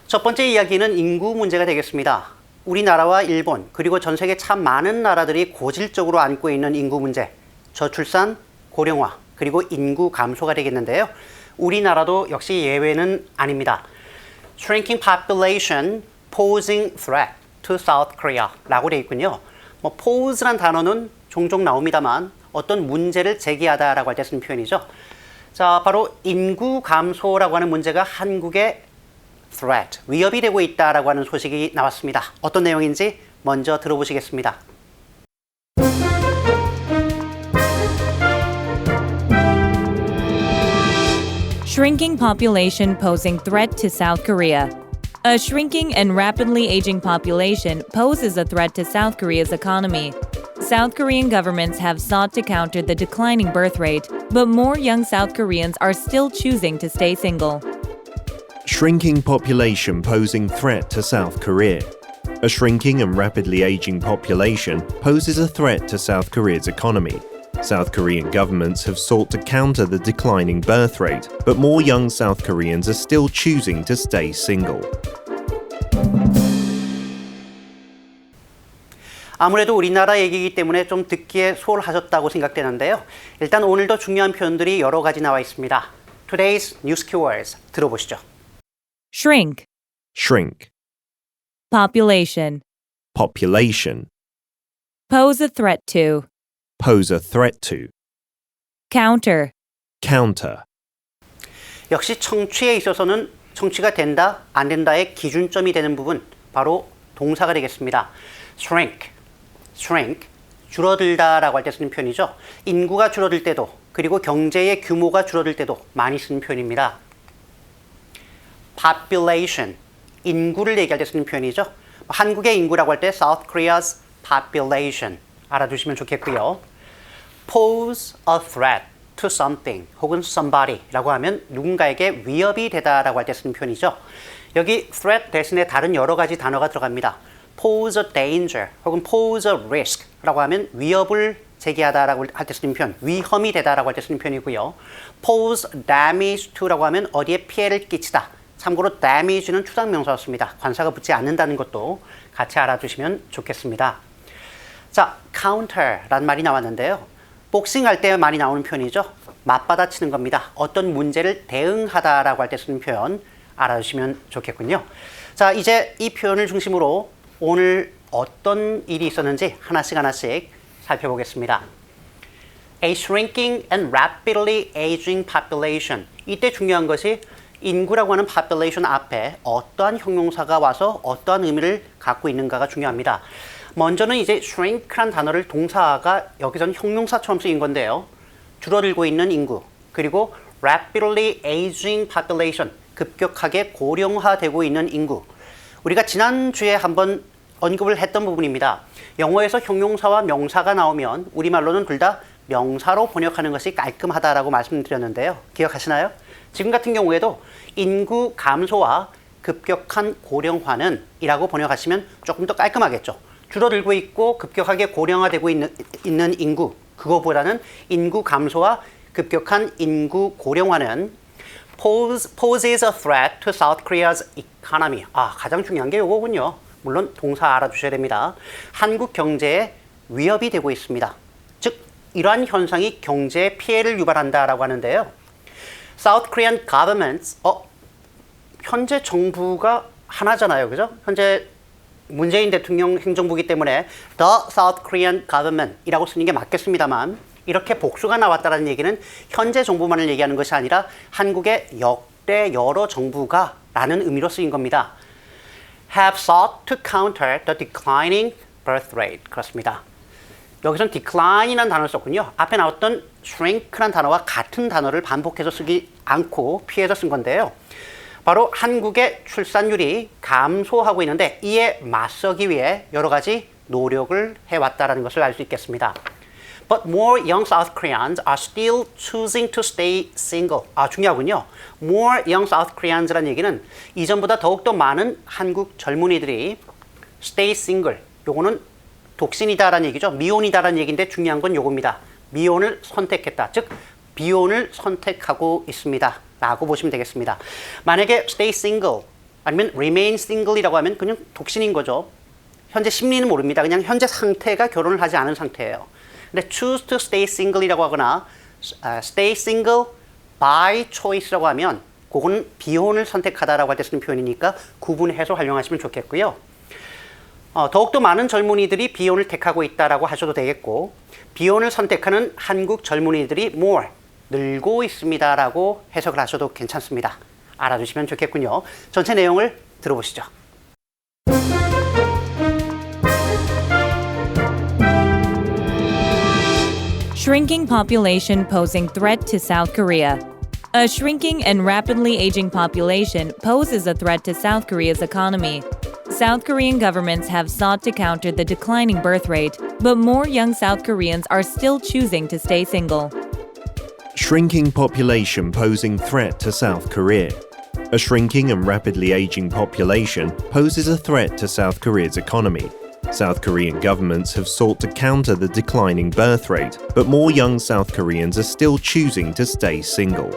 첫 번째 이야기는 인구 문제가 되겠습니다. 우리나라와 일본, 그리고 전 세계 참 많은 나라들이 고질적으로 안고 있는 인구 문제, 저출산, 고령화, 그리고 인구 감소가 되겠는데요. 우리나라도 역시 예외는 아닙니다. Shrinking population posing threat to South Korea 라고 되어 있군요. pose란 단어는 종종 나옵니다만 어떤 문제를 제기하다라고 할 때 쓰는 표현이죠. 자, 바로 인구 감소라고 하는 문제가 한국의 threat, 위협이 되고 있다라고 하는 소식이 나왔습니다. 어떤 내용인지 먼저 들어보시겠습니다. Shrinking population posing threat to South Korea. A shrinking and rapidly aging population poses a threat to South Korea's economy. South Korean governments have sought to counter the declining birth rate, but more young South Koreans are still choosing to stay single. Shrinking population posing threat to South Korea. A shrinking and rapidly aging population poses a threat to South Korea's economy. South Korean governments have sought to counter the declining birth rate, but more young South Koreans are still choosing to stay single. 아무래도 우리나라 얘기이기 때문에 좀 듣기에 소홀하셨다고 생각되는데요. 일단 오늘도 중요한 표현들이 여러 가지 나와 있습니다. Today's news keywords 들어보시죠. Shrink. Shrink. Population. Population. Pose a threat to. Pose a threat to. Counter. Counter. 역시 청취에 있어서는 청취가 된다, 안 된다의 기준점이 되는 부분, 바로 동사가 되겠습니다. Shrink. Shrink. 줄어들다라고 할 때 쓰는 표현이죠. 인구가 줄어들 때도, 그리고 경제의 규모가 줄어들 때도 많이 쓰는 표현입니다. Population. 인구를 얘기할 때 쓰는 표현이죠. 한국의 인구라고 할 때 South Korea's population. 알아두시면 좋겠고요. Pose a threat to something 혹은 somebody라고 하면 누군가에게 위협이 되다라고 할 때 쓰는 표현이죠. 여기 threat 대신에 다른 여러 가지 단어가 들어갑니다. Pose a danger 혹은 pose a risk라고 하면 위협을 제기하다라고 할 때 쓰는 표현, 위험이 되다라고 할 때 쓰는 표현이고요. Pose damage to라고 하면 어디에 피해를 끼치다. 참고로 damage는 추상명사였습니다. 관사가 붙지 않는다는 것도 같이 알아두시면 좋겠습니다. 자, counter라는 말이 나왔는데요. 복싱할 때 많이 나오는 표현이죠. 맞받아치는 겁니다. 어떤 문제를 대응하다라고 할 때 쓰는 표현 알아두시면 좋겠군요. 자, 이제 이 표현을 중심으로 오늘 어떤 일이 있었는지 하나씩 살펴보겠습니다. A shrinking and rapidly aging population. 이때 중요한 것이 인구라고 하는 population 앞에 어떠한 형용사가 와서 어떠한 의미를 갖고 있는가가 중요합니다. 먼저는 이제 shrink란 단어를 동사가 여기서는 형용사처럼 쓰인 건데요. 줄어들고 있는 인구, 그리고 rapidly aging population, 급격하게 고령화되고 있는 인구. 우리가 지난주에 한번 언급을 했던 부분입니다. 영어에서 형용사와 명사가 나오면 우리말로는 둘 다 명사로 번역하는 것이 깔끔하다라고 말씀드렸는데요. 기억하시나요? 지금 같은 경우에도 인구 감소와 급격한 고령화는 이라고 번역하시면 조금 더 깔끔하겠죠. 줄어들고 있고 급격하게 고령화되고 있는 인구, 그거보다는 인구 감소와 급격한 인구 고령화는 poses a threat to South Korea's economy. 가장 중요한 게 이거군요. 물론 동사 알아두셔야 됩니다. 한국 경제에 위협이 되고 있습니다. 즉, 이러한 현상이 경제에 피해를 유발한다라고 하는데요. South Korean governments, 현재 정부가 하나잖아요. 그죠? 현재 문재인 대통령 행정부이기 때문에 The South Korean Government이라고 쓰는 게 맞겠습니다만 이렇게 복수가 나왔다는 얘기는 현재 정부만을 얘기하는 것이 아니라 한국의 역대 여러 정부가 라는 의미로 쓰인 겁니다. Have sought to counter the declining birth rate. 그렇습니다. 여기서는 decline이라는 단어를 썼군요. 앞에 나왔던 shrink라는 단어와 같은 단어를 반복해서 쓰지 않고 피해서 쓴 건데요. 바로 한국의 출산율이 감소하고 있는데 이에 맞서기 위해 여러 가지 노력을 해왔다는 것을 알 수 있겠습니다. But more young South Koreans are still choosing to stay single. 중요하군요. More young South Koreans라는 얘기는 이전보다 더욱더 많은 한국 젊은이들이 stay single. 요거는 독신이다라는 얘기죠. 미혼이다라는 얘기인데 중요한 건 요겁니다. 미혼을 선택했다. 즉 비혼을 선택하고 있습니다. 라고 보시면 되겠습니다. 만약에 stay single, 아니면 remain single이라고 하면 그냥 독신인 거죠. 현재 심리는 모릅니다. 그냥 현재 상태가 결혼을 하지 않은 상태예요. 근데 choose to stay single이라고 하거나 stay single by choice라고 하면 그건 비혼을 선택하다라고 할 때 쓰는 표현이니까 구분해서 활용하시면 좋겠고요. 더욱더 많은 젊은이들이 비혼을 택하고 있다라고 하셔도 되겠고 비혼을 선택하는 한국 젊은이들이 more 늘고 있습니다라고 해석을 하셔도 괜찮습니다. 알아두시면 좋겠군요. 전체 내용을 들어보시죠. Shrinking population posing threat to South Korea. A shrinking and rapidly aging population poses a threat to South Korea's economy. South Korean governments have sought to counter the declining birth rate, but more young South Koreans are still choosing to stay single. Shrinking population posing threat to South Korea. A shrinking and rapidly aging population poses a threat to South Korea's economy. South Korean governments have sought to counter the declining birth rate, but more young South Koreans are still choosing to stay single.